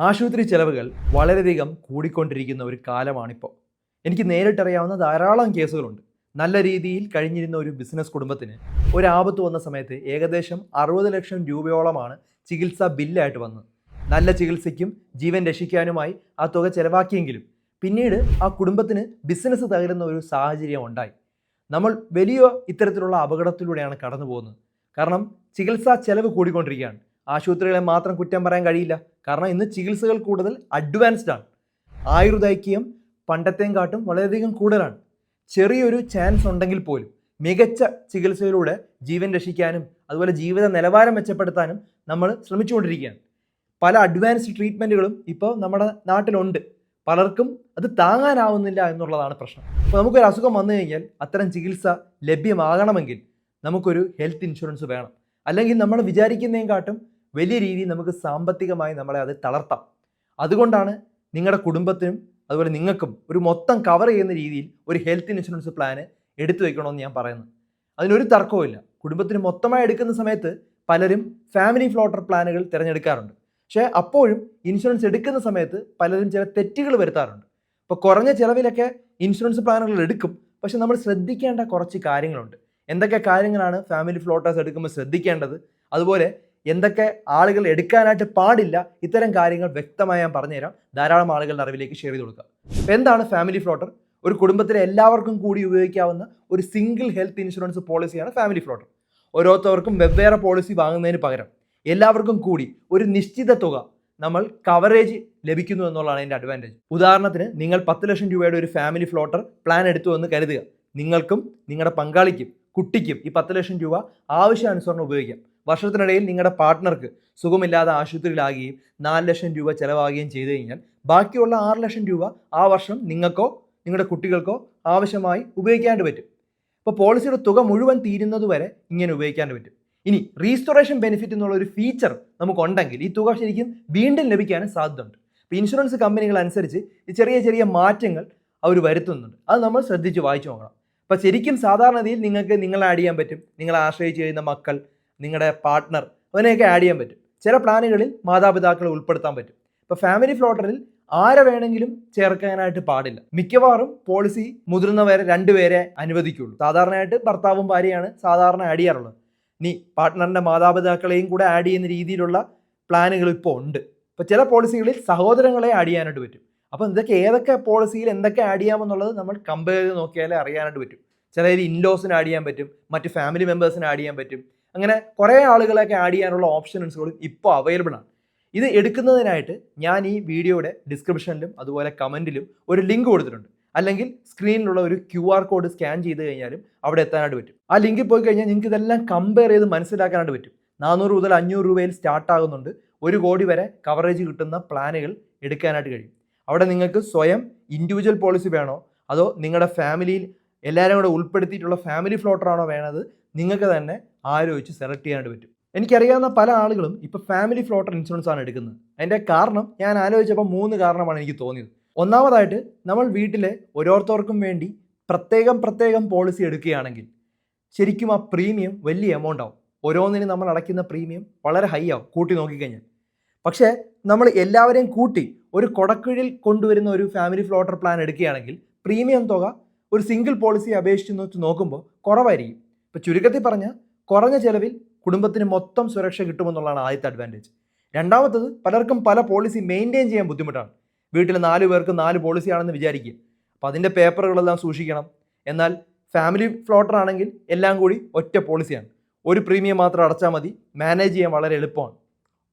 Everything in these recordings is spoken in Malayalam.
ആശുപത്രി ചെലവുകൾ വളരെയധികം കൂടിക്കൊണ്ടിരിക്കുന്ന ഒരു കാലമാണിപ്പോൾ. എനിക്ക് നേരിട്ടറിയാവുന്ന ധാരാളം കേസുകളുണ്ട്. നല്ല രീതിയിൽ കഴിഞ്ഞിരുന്ന ഒരു ബിസിനസ് കുടുംബത്തിന് ഒരാപത്ത് വന്ന സമയത്ത് ഏകദേശം 60 ലക്ഷം രൂപയോളമാണ് ചികിത്സാ ബില്ലായിട്ട് വന്നത്. നല്ല ചികിത്സയ്ക്കും ജീവൻ രക്ഷിക്കാനുമായി ആ തുക ചെലവാക്കിയെങ്കിലും പിന്നീട് ആ കുടുംബത്തിന് ബിസിനസ് തകരുന്ന ഒരു സാഹചര്യം ഉണ്ടായി. നമ്മൾ വലിയ ഇത്തരത്തിലുള്ള അപകടത്തിലൂടെയാണ് കടന്നു പോകുന്നത്. കാരണം ചികിത്സാ ചെലവ് കൂടിക്കൊണ്ടിരിക്കുകയാണ്. ആശുപത്രികളെ മാത്രം കുറ്റം പറയാൻ കഴിയില്ല. കാരണം ഇന്ന് ചികിത്സകൾ കൂടുതൽ അഡ്വാൻസ്ഡ് ആണ്. ആയുർദൈർഘ്യം പണ്ടത്തെയും കാട്ടും വളരെയധികം കൂടുതലാണ്. ചെറിയൊരു ചാൻസ് ഉണ്ടെങ്കിൽ പോലും മികച്ച ചികിത്സയിലൂടെ ജീവൻ രക്ഷിക്കാനും അതുപോലെ ജീവിത നിലവാരം മെച്ചപ്പെടുത്താനും നമ്മൾ ശ്രമിച്ചുകൊണ്ടിരിക്കുകയാണ്. പല അഡ്വാൻസ്ഡ് ട്രീറ്റ്മെൻറ്റുകളും ഇപ്പോൾ നമ്മുടെ നാട്ടിലുണ്ട്. പലർക്കും അത് താങ്ങാനാവുന്നില്ല എന്നുള്ളതാണ് പ്രശ്നം. അപ്പോൾ നമുക്കൊരു അസുഖം വന്നു കഴിഞ്ഞാൽ അത്തരം ചികിത്സ ലഭ്യമാകണമെങ്കിൽ നമുക്കൊരു ഹെൽത്ത് ഇൻഷുറൻസ് വേണം. അല്ലെങ്കിൽ നമ്മൾ വിചാരിക്കുന്നതിനും കാട്ടും വലിയ രീതിയിൽ നമുക്ക് സാമ്പത്തികമായി നമ്മളെ അത് തളർത്താം. അതുകൊണ്ടാണ് നിങ്ങളുടെ കുടുംബത്തിനും അതുപോലെ നിങ്ങൾക്കും ഒരു മൊത്തം കവർ ചെയ്യുന്ന രീതിയിൽ ഒരു ഹെൽത്ത് ഇൻഷുറൻസ് പ്ലാന് എടുത്തു വെക്കണമെന്ന് ഞാൻ പറയുന്നത്. അതിനൊരു തർക്കവുമില്ല. കുടുംബത്തിന് മൊത്തമായി എടുക്കുന്ന സമയത്ത് പലരും ഫാമിലി ഫ്ലോട്ടർ പ്ലാനുകൾ തിരഞ്ഞെടുക്കാറുണ്ട്. പക്ഷേ അപ്പോഴും ഇൻഷുറൻസ് എടുക്കുന്ന സമയത്ത് പലരും ചില തെറ്റുകൾ വരുത്താറുണ്ട്. ഇപ്പോൾ കുറഞ്ഞ ചിലവിലൊക്കെ ഇൻഷുറൻസ് പ്ലാനുകൾ എടുക്കും. പക്ഷെ നമ്മൾ ശ്രദ്ധിക്കേണ്ട കുറച്ച് കാര്യങ്ങളുണ്ട്. എന്തൊക്കെ കാര്യങ്ങളാണ് ഫാമിലി ഫ്ലോട്ടേഴ്സ് എടുക്കുമ്പോൾ ശ്രദ്ധിക്കേണ്ടത്, അതുപോലെ എന്തൊക്കെ ആളുകൾ എടുക്കാനായിട്ട് പാടില്ല, ഇത്തരം കാര്യങ്ങൾ വ്യക്തമായി ഞാൻ പറഞ്ഞുതരാം. ധാരാളം ആളുകളുടെ അറിവിലേക്ക് ഷെയർ ചെയ്ത് കൊടുക്കുക. അപ്പോൾ എന്താണ് ഫാമിലി ഫ്ലോട്ടർ? ഒരു കുടുംബത്തിലെ എല്ലാവർക്കും കൂടി ഉപയോഗിക്കാവുന്ന ഒരു സിംഗിൾ ഹെൽത്ത് ഇൻഷുറൻസ് പോളിസിയാണ് ഫാമിലി ഫ്ലോട്ടർ. ഓരോരുത്തർക്കും വെവ്വേറെ പോളിസി വാങ്ങുന്നതിന് പകരം എല്ലാവർക്കും കൂടി ഒരു നിശ്ചിത തുക നമ്മൾ കവറേജ് ലഭിക്കുന്നു എന്നുള്ളതാണ് അതിൻ്റെ അഡ്വാൻറ്റേജ്. ഉദാഹരണത്തിന് നിങ്ങൾ 10 ലക്ഷം രൂപയുടെ ഒരു ഫാമിലി ഫ്ലോട്ടർ പ്ലാൻ എടുത്തു എന്ന് കരുതുക. നിങ്ങൾക്കും നിങ്ങളുടെ പങ്കാളിക്കും കുട്ടിക്കും ഈ 10 ലക്ഷം രൂപ ആവശ്യാനുസരണം ഉപയോഗിക്കാം. വർഷത്തിനിടയിൽ നിങ്ങളുടെ പാർട്ട്ണർക്ക് സുഖമില്ലാതെ ആശുപത്രിയിലാകുകയും 4 ലക്ഷം രൂപ ചിലവാകുകയും ചെയ്തു കഴിഞ്ഞാൽ ബാക്കിയുള്ള 6 ലക്ഷം രൂപ ആ വർഷം നിങ്ങൾക്കോ നിങ്ങളുടെ കുട്ടികൾക്കോ ആവശ്യമായി ഉപയോഗിക്കാണ്ട് പറ്റും. അപ്പോൾ പോളിസിയുടെ തുക മുഴുവൻ തീരുന്നത് വരെ ഇങ്ങനെ ഉപയോഗിക്കാണ്ട് പറ്റും. ഇനി റീസ്റ്റോറേഷൻ ബെനിഫിറ്റ് എന്നുള്ള ഒരു ഫീച്ചർ നമുക്കുണ്ടെങ്കിൽ ഈ തുക ശരിക്കും വീണ്ടും ലഭിക്കാനും സാധ്യതയുണ്ട്. ഇപ്പോൾ ഇൻഷുറൻസ് കമ്പനികൾ അനുസരിച്ച് ഈ ചെറിയ ചെറിയ മാറ്റങ്ങൾ അവർ വരുത്തുന്നുണ്ട്. അത് നമ്മൾ ശ്രദ്ധിച്ച് വായിച്ചു നോക്കണം. അപ്പോൾ ശരിക്കും സാധാരണതയിൽ നിങ്ങൾക്ക് നിങ്ങളെ ആഡ് ചെയ്യാൻ പറ്റും. നിങ്ങളെ ആശ്രയിച്ച് കഴിയുന്ന മക്കൾ, നിങ്ങളുടെ പാർട്ട്ണർ, അതിനെയൊക്കെ ആഡ് ചെയ്യാൻ പറ്റും. ചില പ്ലാനുകളിൽ മാതാപിതാക്കളെ ഉൾപ്പെടുത്താൻ പറ്റും. ഇപ്പോൾ ഫാമിലി ഫ്ലോട്ടറിൽ ആരെ വേണമെങ്കിലും ചേർക്കാനായിട്ട് പാടില്ല. മിക്കവാറും പോളിസി മുതിർന്നവരെ 2 പേരെ അനുവദിക്കുള്ളൂ. സാധാരണയായിട്ട് ഭർത്താവും ഭാര്യയാണ് സാധാരണ ആഡ് ചെയ്യാറുള്ളത്. ഇനി പാർട്ട്ണറിൻ്റെ മാതാപിതാക്കളെയും കൂടെ ആഡ് ചെയ്യുന്ന രീതിയിലുള്ള പ്ലാനുകൾ ഇപ്പോൾ ഉണ്ട്. ഇപ്പോൾ ചില പോളിസികളിൽ സഹോദരങ്ങളെ ആഡ് ചെയ്യാനായിട്ട് പറ്റും. അപ്പോൾ ഇതൊക്കെ ഏതൊക്കെ പോളിസിയിൽ എന്തൊക്കെ ആഡ് ചെയ്യാമെന്നുള്ളത് നമ്മൾ കമ്പയർ ചെയ്ത് നോക്കിയാലേ അറിയാനായിട്ട് പറ്റും. ചിലതിൽ ഇൻലോസിന് ആഡ് ചെയ്യാൻ പറ്റും, മറ്റ് ഫാമിലി മെമ്പേഴ്സിന് ആഡ് ചെയ്യാൻ പറ്റും. അങ്ങനെ കുറേ ആളുകളൊക്കെ ആഡ് ചെയ്യാനുള്ള ഓപ്ഷൻസുകളും ഇപ്പോൾ അവൈലബിൾ ആണ്. ഇത് എടുക്കുന്നതിനായിട്ട് ഞാൻ ഈ വീഡിയോയുടെ ഡിസ്ക്രിപ്ഷനിലും അതുപോലെ കമൻറ്റിലും ഒരു ലിങ്ക് കൊടുത്തിട്ടുണ്ട്. അല്ലെങ്കിൽ സ്ക്രീനിലുള്ള ഒരു QR കോഡ് സ്കാൻ ചെയ്ത് കഴിഞ്ഞാലും അവിടെ എത്താനായിട്ട് പറ്റും. ആ ലിങ്കിൽ പോയി കഴിഞ്ഞാൽ നിങ്ങൾക്ക് ഇതെല്ലാം കമ്പയർ ചെയ്ത് മനസ്സിലാക്കാനായിട്ട് പറ്റും. 400 മുതൽ 500 രൂപയിൽ സ്റ്റാർട്ട് ആകുന്നുണ്ട്. 1 കോടി വരെ കവറേജ് കിട്ടുന്ന പ്ലാനുകൾ എടുക്കാനായിട്ട് കഴിയും. അവിടെ നിങ്ങൾക്ക് സ്വയം ഇൻഡിവിജ്വൽ പോളിസി വേണോ അതോ നിങ്ങളുടെ ഫാമിലിയിൽ എല്ലാവരും കൂടെ ഉൾപ്പെടുത്തിയിട്ടുള്ള ഫാമിലി ഫ്ലോട്ടർ ആണോ വേണത്, നിങ്ങൾക്ക് തന്നെ ആലോചിച്ച് സെലക്ട് ചെയ്യാനായിട്ട് പറ്റും. എനിക്കറിയാവുന്ന പല ആളുകളും ഇപ്പോൾ ഫാമിലി ഫ്ലോട്ടർ ഇൻഷുറൻസ് ആണ് എടുക്കുന്നത്. അതിൻ്റെ കാരണം ഞാൻ ആലോചിച്ചപ്പോൾ 3 കാരണമാണ് എനിക്ക് തോന്നിയത്. ഒന്നാമതായിട്ട്, നമ്മൾ വീട്ടിലെ ഓരോരുത്തർക്കും വേണ്ടി പ്രത്യേകം പോളിസി എടുക്കുകയാണെങ്കിൽ ശരിക്കും ആ പ്രീമിയം വലിയ എമൗണ്ട് ആവും. ഓരോന്നിനും നമ്മൾ അടയ്ക്കുന്ന പ്രീമിയം വളരെ ഹൈ ആവും കൂട്ടി നോക്കിക്കഴിഞ്ഞാൽ. പക്ഷേ നമ്മൾ എല്ലാവരെയും കൂട്ടി ഒരു കൊടക്കീഴിൽ കൊണ്ടുവരുന്ന ഒരു ഫാമിലി ഫ്ലോട്ടർ പ്ലാൻ എടുക്കുകയാണെങ്കിൽ പ്രീമിയം തുക ഒരു സിംഗിൾ പോളിസി അപേക്ഷിച്ച് നോക്കുമ്പോൾ കുറവായിരിക്കും. ഇപ്പോൾ ചുരുക്കത്തിൽ പറഞ്ഞാൽ കുറഞ്ഞ ചിലവിൽ കുടുംബത്തിന് മൊത്തം സുരക്ഷ കിട്ടുമെന്നുള്ളതാണ് ആദ്യത്തെ അഡ്വാൻറ്റേജ്. രണ്ടാമത്തത്, പലർക്കും പല പോളിസി മെയിൻറ്റെയിൻ ചെയ്യാൻ ബുദ്ധിമുട്ടാണ്. വീട്ടിൽ 4 പേർക്ക് 4 പോളിസി ആണെന്ന് വിചാരിക്കുക. അപ്പോൾ അതിൻ്റെ പേപ്പറുകളെല്ലാം സൂക്ഷിക്കണം. എന്നാൽ ഫാമിലി ഫ്ലോട്ടർ ആണെങ്കിൽ എല്ലാം കൂടി ഒറ്റ പോളിസിയാണ്. ഒരു പ്രീമിയം മാത്രം അടച്ചാൽ മതി. മാനേജ് ചെയ്യാൻ വളരെ എളുപ്പമാണ്.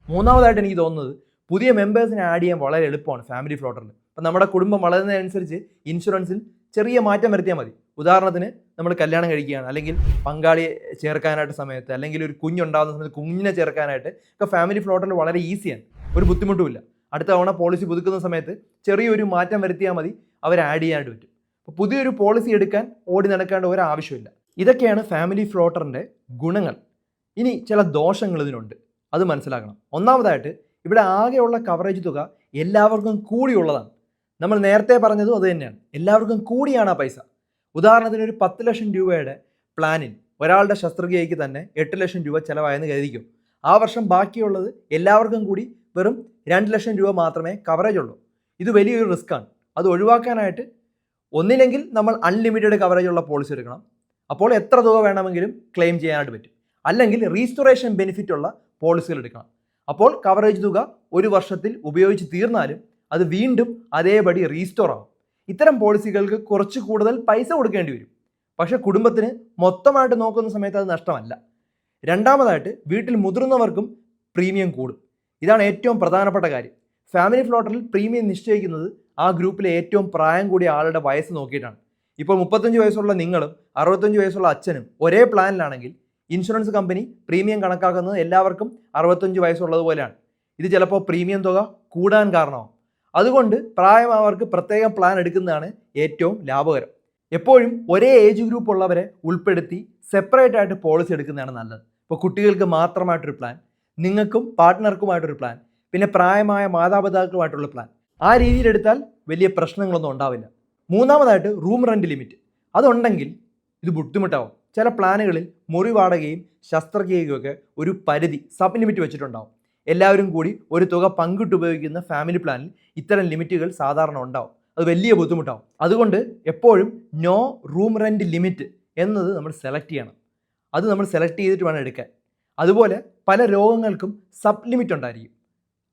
മൂന്നാമതായിട്ട് എനിക്ക് തോന്നുന്നത്, പുതിയ മെമ്പേഴ്സിനെ ആഡ് ചെയ്യാൻ വളരെ എളുപ്പമാണ് ഫാമിലി ഫ്ലോട്ടറിൽ. അപ്പോൾ നമ്മുടെ കുടുംബം വളരുന്നതിനനുസരിച്ച് ഇൻഷുറൻസിൽ ചെറിയ മാറ്റം വരുത്തിയാൽ മതി. ഉദാഹരണത്തിന് നമ്മൾ കല്യാണം കഴിക്കുകയാണ്, അല്ലെങ്കിൽ പങ്കാളിയെ ചേർക്കാനായിട്ട് സമയത്ത്, അല്ലെങ്കിൽ ഒരു കുഞ്ഞുണ്ടാകുന്ന സമയത്ത് കുഞ്ഞിനെ ചേർക്കാനായിട്ട് ഒക്കെ ഫാമിലി ഫ്ലോട്ടറിൽ വളരെ ഈസിയാണ്. ഒരു ബുദ്ധിമുട്ടുമില്ല. അടുത്ത തവണ പോളിസി പുതുക്കുന്ന സമയത്ത് ചെറിയൊരു മാറ്റം വരുത്തിയാൽ മതി, അവർ ആഡ് ചെയ്യാനായിട്ട് പറ്റും. അപ്പോൾ പുതിയൊരു പോളിസി എടുക്കാൻ ഓടി നടക്കേണ്ട ഒരു ആവശ്യമില്ല. ഇതൊക്കെയാണ് ഫാമിലി ഫ്ലോട്ടറിൻ്റെ ഗുണങ്ങൾ. ഇനി ചില ദോഷങ്ങൾ ഇതിനുണ്ട്, അത് മനസ്സിലാക്കണം. ഒന്നാമതായിട്ട്, ഇവിടെ ആകെയുള്ള കവറേജ് തുക എല്ലാവർക്കും കൂടിയുള്ളതാണ്. നമ്മൾ നേരത്തെ പറഞ്ഞതും അത് തന്നെയാണ്. എല്ലാവർക്കും കൂടിയാണ് ആ പൈസ. ഉദാഹരണത്തിന് ഒരു 10 ലക്ഷം രൂപയുടെ പ്ലാനിൽ ഒരാളുടെ ശസ്ത്രക്രിയയ്ക്ക് തന്നെ 8 ലക്ഷം രൂപ ചിലവായെന്ന് കരുതിക്കും. ആ വർഷം ബാക്കിയുള്ളത് എല്ലാവർക്കും കൂടി വെറും 2 ലക്ഷം രൂപ മാത്രമേ കവറേജ് ഉള്ളൂ. ഇത് വലിയൊരു റിസ്ക്കാണ്. അത് ഒഴിവാക്കാനായിട്ട് ഒന്നില്ലെങ്കിൽ നമ്മൾ അൺലിമിറ്റഡ് കവറേജ് ഉള്ള പോളിസി എടുക്കണം. അപ്പോൾ എത്ര തുക വേണമെങ്കിലും ക്ലെയിം ചെയ്യാനായിട്ട് പറ്റും. അല്ലെങ്കിൽ റീസ്റ്റോറേഷൻ ബെനിഫിറ്റ് ഉള്ള പോളിസികൾ എടുക്കണം. അപ്പോൾ കവറേജ് തുക 1 വർഷത്തിൽ ഉപയോഗിച്ച് തീർന്നാലും അത് വീണ്ടും അതേപടി റീസ്റ്റോർ ആവും. ഇത്തരം പോളിസികൾക്ക് കുറച്ച് കൂടുതൽ പൈസ കൊടുക്കേണ്ടി വരും. പക്ഷേ കുടുംബത്തിന് മൊത്തമായിട്ട് നോക്കുന്ന സമയത്ത് അത് നഷ്ടമല്ല. രണ്ടാമതായിട്ട് വീട്ടിൽ മുതിർന്നവർക്കും പ്രീമിയം കൂടും. ഇതാണ് ഏറ്റവും പ്രധാനപ്പെട്ട കാര്യം. ഫാമിലി ഫ്ലോട്ടറിൽ പ്രീമിയം നിശ്ചയിക്കുന്നത് ആ ഗ്രൂപ്പിലെ ഏറ്റവും പ്രായം കൂടിയ ആളുടെ വയസ്സ് നോക്കിയിട്ടാണ്. ഇപ്പോൾ 35 വയസ്സുള്ള നിങ്ങളും 65 വയസ്സുള്ള അച്ഛനും ഒരേ പ്ലാനിലാണെങ്കിൽ ഇൻഷുറൻസ് കമ്പനി പ്രീമിയം കണക്കാക്കുന്നത് എല്ലാവർക്കും 65 വയസ്സുള്ളതുപോലെയാണ്. ഇത് ചിലപ്പോൾ പ്രീമിയം തുക കൂടാൻ കാരണമാവും. അതുകൊണ്ട് പ്രായമായവർക്ക് പ്രത്യേകം പ്ലാൻ എടുക്കുന്നതാണ് ഏറ്റവും ലാഭകരം. എപ്പോഴും ഒരേ ഏജ് ഗ്രൂപ്പ് ഉള്ളവരെ ഉൾപ്പെടുത്തി സെപ്പറേറ്റ് ആയിട്ട് പോളിസി എടുക്കുന്നതാണ് നല്ലത്. ഇപ്പോൾ കുട്ടികൾക്ക് മാത്രമായിട്ടൊരു പ്ലാൻ, നിങ്ങൾക്കും പാർട്ട്ണർക്കുമായിട്ടൊരു പ്ലാൻ, പിന്നെ പ്രായമായ മാതാപിതാക്കളുമായിട്ടുള്ള പ്ലാൻ. ആ രീതിയിലെടുത്താൽ വലിയ പ്രശ്നങ്ങളൊന്നും ഉണ്ടാവില്ല. മൂന്നാമതായിട്ട് റൂം റെൻറ്റ് ലിമിറ്റ്. അതുണ്ടെങ്കിൽ ഇത് ബുദ്ധിമുട്ടാവും. ചില പ്ലാനുകളിൽ മുറി വാടകയും ശസ്ത്രക്രിയയൊക്കെ ഒരു പരിധി സബ് ലിമിറ്റ് വെച്ചിട്ടുണ്ടാവും. എല്ലാവരും കൂടി ഒരു തുക പങ്കിട്ട് ഉപയോഗിക്കുന്ന ഫാമിലി പ്ലാനിൽ ഇത്തരം ലിമിറ്റുകൾ സാധാരണ ഉണ്ടാവും. അത് വലിയ ബുദ്ധിമുട്ടാവും. അതുകൊണ്ട് എപ്പോഴും നോ റൂം റെൻറ്റ് ലിമിറ്റ് എന്നത് നമ്മൾ സെലക്ട് ചെയ്യണം. അത് നമ്മൾ സെലക്ട് ചെയ്തിട്ട് വേണം എടുക്കാൻ. അതുപോലെ പല രോഗങ്ങൾക്കും സബ് ലിമിറ്റ് ഉണ്ടായിരിക്കും.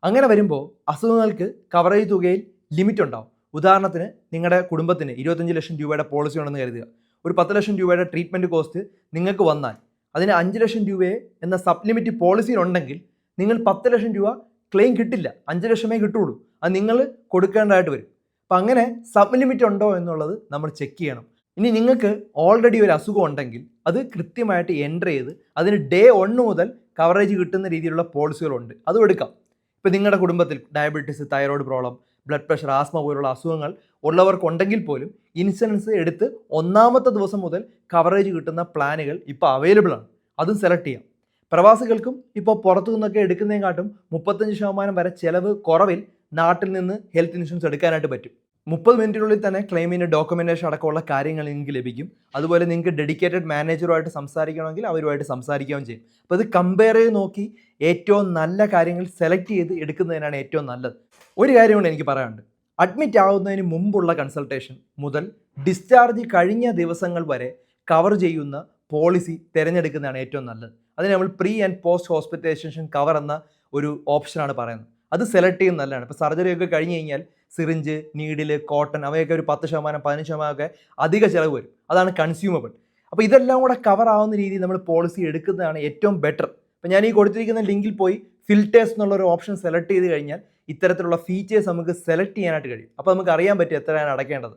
അങ്ങനെ വരുമ്പോൾ അസുഖങ്ങൾക്ക് കവറേജ് തുകയിൽ ലിമിറ്റ് ഉണ്ടാവും. ഉദാഹരണത്തിന് നിങ്ങളുടെ കുടുംബത്തിന് 25 ലക്ഷം രൂപയുടെ പോളിസി ഉണ്ടെന്ന് കരുതുക. ഒരു 10 ലക്ഷം രൂപയുടെ ട്രീറ്റ്മെൻറ്റ് കോസ്റ്റ് നിങ്ങൾക്ക് വന്നാൽ അതിന് 5 ലക്ഷം രൂപയെ എന്ന സബ് ലിമിറ്റ് പോളിസിയിലുണ്ടെങ്കിൽ നിങ്ങൾ 10 ലക്ഷം രൂപ ക്ലെയിം കിട്ടില്ല, 5 ലക്ഷമേ കിട്ടുള്ളൂ. അത് നിങ്ങൾ കൊടുക്കേണ്ടതായിട്ട് വരും. അപ്പം അങ്ങനെ സബ് ലിമിറ്റ് ഉണ്ടോ എന്നുള്ളത് നമ്മൾ ചെക്ക് ചെയ്യണം. ഇനി നിങ്ങൾക്ക് ഓൾറെഡി ഒരു അസുഖം ഉണ്ടെങ്കിൽ അത് കൃത്യമായിട്ട് എൻ്റർ ചെയ്ത് അതിന് ഡേ 1 മുതൽ കവറേജ് കിട്ടുന്ന രീതിയിലുള്ള പോളിസികളുണ്ട്, അതും എടുക്കാം. ഇപ്പോൾ നിങ്ങളുടെ കുടുംബത്തിൽ diabetes, thyroid problem, blood pressure, asthma പോലുള്ള അസുഖങ്ങൾ ഉള്ളവർക്കുണ്ടെങ്കിൽ പോലും ഇൻഷുറൻസ് എടുത്ത് 1ാമത്തെ ദിവസം മുതൽ കവറേജ് കിട്ടുന്ന പ്ലാനുകൾ ഇപ്പോൾ അവൈലബിൾ ആണ്. അതും സെലക്ട് ചെയ്യാം. പ്രവാസികൾക്കും ഇപ്പോൾ പുറത്തു നിന്നൊക്കെ എടുക്കുന്നതിനെക്കാട്ടും 35% വരെ ചിലവ് കുറവിൽ നാട്ടിൽ നിന്ന് ഹെൽത്ത് ഇൻഷുറൻസ് എടുക്കാനായിട്ട് പറ്റും. 30 മിനിറ്റിനുള്ളിൽ തന്നെ ക്ലെയിമിന് ഡോക്യുമെൻറ്റേഷൻ അടക്കമുള്ള കാര്യങ്ങൾ നിങ്ങൾക്ക് ലഭിക്കും. അതുപോലെ നിങ്ങൾക്ക് ഡെഡിക്കേറ്റഡ് മാനേജറുമായിട്ട് സംസാരിക്കണമെങ്കിൽ അവരുമായിട്ട് സംസാരിക്കുകയും ചെയ്യും. അപ്പോൾ ഇത് കമ്പയർ ചെയ്ത് നോക്കി ഏറ്റവും നല്ല കാര്യങ്ങൾ സെലക്ട് ചെയ്ത് എടുക്കുന്നതിനാണ് ഏറ്റവും നല്ലത്. ഒരു കാര്യം കൊണ്ട് എനിക്ക് പറയാനുണ്ട്. അഡ്മിറ്റ് ആവുന്നതിന് മുമ്പുള്ള കൺസൾട്ടേഷൻ മുതൽ ഡിസ്ചാർജ് കഴിഞ്ഞ ദിവസങ്ങൾ വരെ കവർ ചെയ്യുന്ന പോളിസി തിരഞ്ഞെടുക്കുന്നതാണ് ഏറ്റവും നല്ലത്. അതിന് നമ്മൾ pre and post hospitalisation cover എന്ന ഒരു ഓപ്ഷനാണ് പറയുന്നത്. അത് സെലക്ട് ചെയ്യുന്നത് നല്ലതാണ്. ഇപ്പോൾ സർജറിയൊക്കെ കഴിഞ്ഞ് കഴിഞ്ഞാൽ സിറിഞ്ച്, നീഡില്, കോട്ടൺ അവയൊക്കെ ഒരു 10%, 15% ഒക്കെ അധിക ചിലവ് വരും. അതാണ് കൺസ്യൂമബിൾ. അപ്പോൾ ഇതെല്ലാം കൂടെ കവർ ആവുന്ന രീതിയിൽ നമ്മൾ പോളിസി എടുക്കുന്നതാണ് ഏറ്റവും ബെറ്റർ. അപ്പോൾ ഞാൻ ഈ കൊടുത്തിരിക്കുന്ന ലിങ്കിൽ പോയി ഫിൽറ്റേഴ്സ് എന്നുള്ളൊരു ഓപ്ഷൻ സെലക്ട് ചെയ്ത് കഴിഞ്ഞാൽ ഇത്തരത്തിലുള്ള ഫീച്ചേഴ്സ് നമുക്ക് സെലക്ട് ചെയ്യാനായിട്ട് കഴിയും. അപ്പോൾ നമുക്ക് അറിയാൻ പറ്റും എത്രയാണ് അടയ്ക്കേണ്ടത്.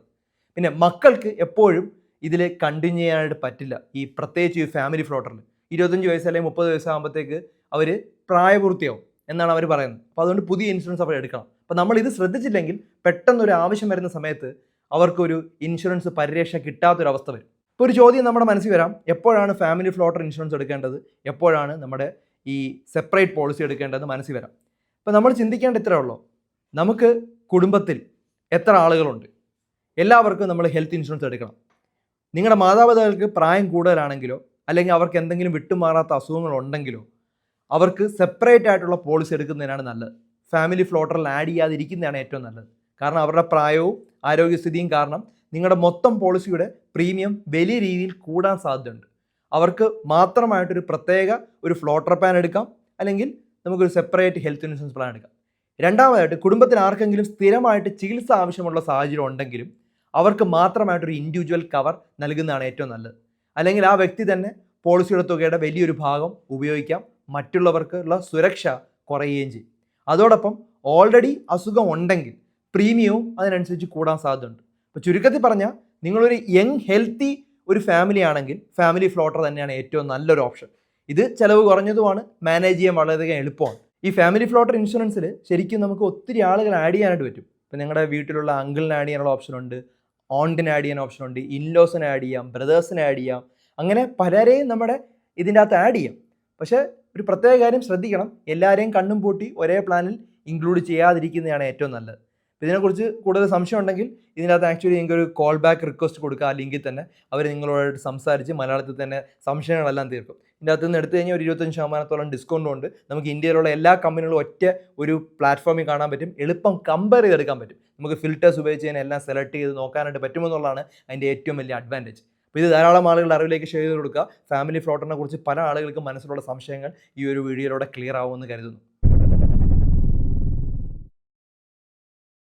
പിന്നെ മക്കൾക്ക് എപ്പോഴും ഇതിൽ കണ്ടിന്യൂ ചെയ്യാനായിട്ട് പറ്റില്ല. ഈ പ്രത്യേകിച്ച് ഈ ഫാമിലി ഫ്ലോട്ടറിൽ 25 വയസ്സ് അല്ലെങ്കിൽ 30 വയസ്സാകുമ്പോഴത്തേക്ക് അവർ പ്രായപൂർത്തിയാവും എന്നാണ് അവർ പറയുന്നത്. അപ്പോൾ അതുകൊണ്ട് പുതിയ ഇൻഷുറൻസ് അവർ എടുക്കണം. അപ്പോൾ നമ്മൾ ഇത് ശ്രദ്ധിച്ചില്ലെങ്കിൽ പെട്ടെന്നൊരു ആവശ്യം വരുന്ന സമയത്ത് അവർക്കൊരു ഇൻഷുറൻസ് പരിരക്ഷ കിട്ടാത്തൊരവസ്ഥ വരും. ഇപ്പോൾ ഒരു ചോദ്യം നമ്മുടെ മനസ്സിൽ വരാം, എപ്പോഴാണ് ഫാമിലി ഫ്ലോട്ടർ ഇൻഷുറൻസ് എടുക്കേണ്ടത്, എപ്പോഴാണ് നമ്മുടെ ഈ സെപ്പറേറ്റ് പോളിസി എടുക്കേണ്ടത് മനസ്സിൽ വരാം. അപ്പോൾ നമ്മൾ ചിന്തിക്കേണ്ട ഇത്രേ ഉള്ളൂ. നമുക്ക് കുടുംബത്തിൽ എത്ര ആളുകളുണ്ട്, എല്ലാവർക്കും നമ്മൾ ഹെൽത്ത് ഇൻഷുറൻസ് എടുക്കണം. നിങ്ങളുടെ മാതാപിതാക്കൾക്ക് പ്രായം കൂടുതലാണെങ്കിലോ അല്ലെങ്കിൽ അവർക്ക് എന്തെങ്കിലും വിട്ടുമാറാത്ത അസുഖങ്ങളുണ്ടെങ്കിലോ അവർക്ക് സെപ്പറേറ്റ് ആയിട്ടുള്ള പോളിസി എടുക്കുന്നതിനാണ് നല്ലത്. ഫാമിലി ഫ്ലോട്ടറിൽ ആഡ് ചെയ്യാതിരിക്കുന്നതാണ് ഏറ്റവും നല്ലത്. കാരണം അവരുടെ പ്രായവും ആരോഗ്യസ്ഥിതിയും കാരണം നിങ്ങളുടെ മൊത്തം പോളിസിയുടെ പ്രീമിയം വലിയ രീതിയിൽ കൂടാൻ സാധ്യതയുണ്ട്. അവർക്ക് മാത്രമായിട്ടൊരു പ്രത്യേക ഒരു ഫ്ലോട്ടർ പ്ലാൻ എടുക്കാം, അല്ലെങ്കിൽ നമുക്കൊരു സെപ്പറേറ്റ് ഹെൽത്ത് ഇൻഷുറൻസ് പ്ലാൻ എടുക്കാം. രണ്ടാമതായിട്ട് കുടുംബത്തിന് ആർക്കെങ്കിലും സ്ഥിരമായിട്ട് ചികിത്സ ആവശ്യമുള്ള സാഹചര്യം ഉണ്ടെങ്കിലും അവർക്ക് മാത്രമായിട്ടൊരു ഇൻഡിവിജ്വൽ കവർ നൽകുന്നതാണ് ഏറ്റവും നല്ലത്. അല്ലെങ്കിൽ ആ വ്യക്തി തന്നെ പോളിസിയുടെ തുകയുടെ വലിയൊരു ഭാഗം ഉപയോഗിക്കാം, മറ്റുള്ളവർക്കുള്ള സുരക്ഷ കുറയുകയും ചെയ്യും. അതോടൊപ്പം ഓൾറെഡി അസുഖം ഉണ്ടെങ്കിൽ പ്രീമിയവും അതിനനുസരിച്ച് കൂടാൻ സാധ്യതയുണ്ട്. അപ്പോൾ ചുരുക്കത്തിൽ പറഞ്ഞാൽ നിങ്ങളൊരു യങ് ഹെൽത്തി ഒരു ഫാമിലി ആണെങ്കിൽ ഫാമിലി ഫ്ലോട്ടർ തന്നെയാണ് ഏറ്റവും നല്ലൊരു ഓപ്ഷൻ. ഇത് ചിലവ് കുറഞ്ഞതുമാണ്, മാനേജ് ചെയ്യാൻ വളരെയധികം എളുപ്പമാണ്. ഈ ഫാമിലി ഫ്ലോട്ടർ ഇൻഷുറൻസിൽ ശരിക്കും നമുക്ക് ഒത്തിരി ആളുകൾ ആഡ് ചെയ്യാനായിട്ട് പറ്റും. ഇപ്പോൾ നിങ്ങളുടെ വീട്ടിലുള്ള അങ്കിളിന് ആഡ് ചെയ്യാനുള്ള ഓപ്ഷനുണ്ട്, ഓണ്ടിന് ആഡ് ചെയ്യാൻ ഓപ്ഷനുണ്ട്, ഇൻലോസിന് ആഡ് ചെയ്യാം, ബ്രദേഴ്സിന് ആഡ് ചെയ്യാം. അങ്ങനെ പലരെയും നമ്മുടെ ഇതിൻ്റെ അകത്ത് ആഡ് ചെയ്യാം. പക്ഷേ ഒരു പ്രത്യേക കാര്യം ശ്രദ്ധിക്കണം, എല്ലാവരെയും കണ്ണും പൂട്ടി ഒരേ പ്ലാനിൽ ഇൻക്ലൂഡ് ചെയ്യാതിരിക്കുന്നതാണ് ഏറ്റവും നല്ലത്. ഇതിനെക്കുറിച്ച് കൂടുതൽ സംശയം ഉണ്ടെങ്കിൽ ഇതിനകത്ത് ആക്ച്വലി നിങ്ങൾക്ക് ഒരു കോൾ ബാക്ക് റിക്വസ്റ്റ് കൊടുക്കുക. ആ ലിങ്കിൽ തന്നെ അവർ നിങ്ങളോടായിട്ട് സംസാരിച്ച് മലയാളത്തിൽ തന്നെ സംശയങ്ങളെല്ലാം തീർക്കും. ഇതിൻ്റെ അകത്ത് നിന്ന് എടുത്തു കഴിഞ്ഞാൽ ഒരു 25% ഡിസ്കൗണ്ടും ഉണ്ട്. നമുക്ക് ഇന്ത്യയിലുള്ള എല്ലാ കമ്പനികളും ഒറ്റ ഒരു പ്ലാറ്റ്ഫോമിൽ കാണാൻ പറ്റും. എളുപ്പം കമ്പയർ ചെയ്തെടുക്കാൻ പറ്റും. നമുക്ക് ഫിൽറ്റേഴ്സ് ഉപയോഗിച്ച് തന്നെ എല്ലാം സെലക്ട് ചെയ്ത് നോക്കാനായിട്ട് പറ്റുമെന്നുള്ളതാണ് അതിൻ്റെ ഏറ്റവും വലിയ അഡ്വാൻറ്റേജ്. അപ്പോൾ ഇത് ധാരാളം ആളുകളുടെ അറിവിലേക്ക് ഷെയർ ചെയ്ത് കൊടുക്കുക. ഫാമിലി ഫ്ലോട്ടറിനെ കുറിച്ച് പല ആളുകൾക്കും മനസ്സിലുള്ള സംശയങ്ങൾ ഈ ഒരു വീഡിയോയിലൂടെ ക്ലിയർ ആവുമെന്ന് കരുതുന്നു.